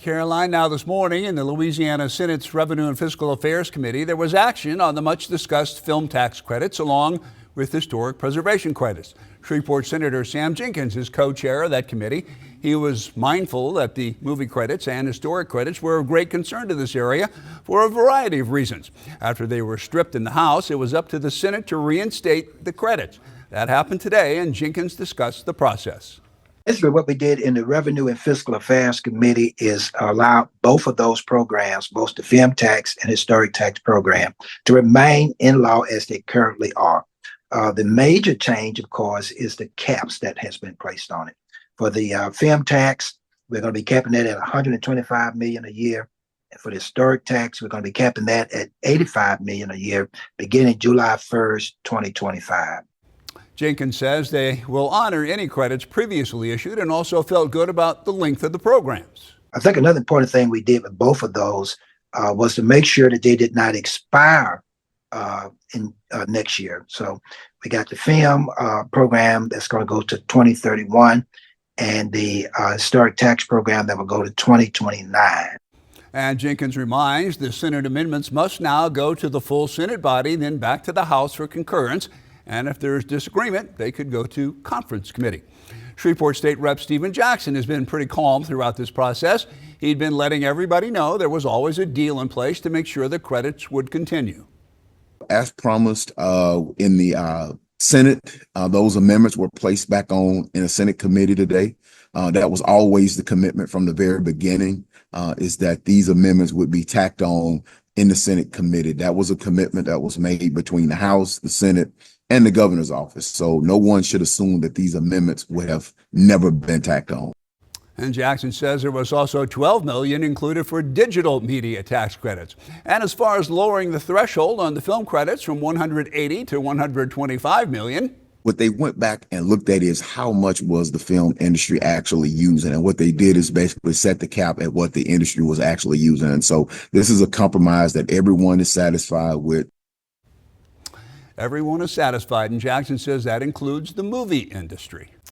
Caroline. Now this morning in the Louisiana Senate's Revenue and Fiscal Affairs Committee, there was action on the much discussed film tax credits along with historic preservation credits. Shreveport Senator Sam Jenkins is co-chair of that committee. He was mindful that the movie credits and historic credits were of great concern to this area for a variety of reasons. After they were stripped in the House, it was up to the Senate to reinstate the credits. That happened today, and Jenkins discussed the process. Basically, what we did in the Revenue and Fiscal Affairs Committee is allow both of those programs, both the film tax and historic tax program, to remain in law as they currently are. The major change, of course, is the caps that has been placed on it. For the film tax, we're going to be capping that at $125 million a year. And for the historic tax, we're going to be capping that at $85 million a year, beginning July 1st, 2025. Jenkins says they will honor any credits previously issued and also felt good about the length of the programs. I think another important thing we did with both of those was to make sure that they did not expire in next year. So we got the film program that's going to go to 2031 and the historic tax program that will go to 2029. And Jenkins reminds the Senate amendments must now go to the full Senate body, then back to the House for concurrence. And if there's disagreement, they could go to conference committee. Shreveport State Rep Stephen Jackson has been pretty calm throughout this process. He'd been letting everybody know there was always a deal in place to make sure the credits would continue. As promised in the Senate, those amendments were placed back on in a Senate committee today. That was always the commitment from the very beginning, is that these amendments would be tacked on in the Senate committee. That was a commitment that was made between the House, the Senate, and the governor's office. So no one should assume that these amendments would have never been tacked on. And Jackson says there was also $12 million included for digital media tax credits. And as far as lowering the threshold on the film credits from $180 to $125 million. What they went back and looked at is how much was the film industry actually using. And what they did is basically set the cap at what the industry was actually using. And so this is a compromise that everyone is satisfied with. Everyone is satisfied, and Jackson says that includes the movie industry.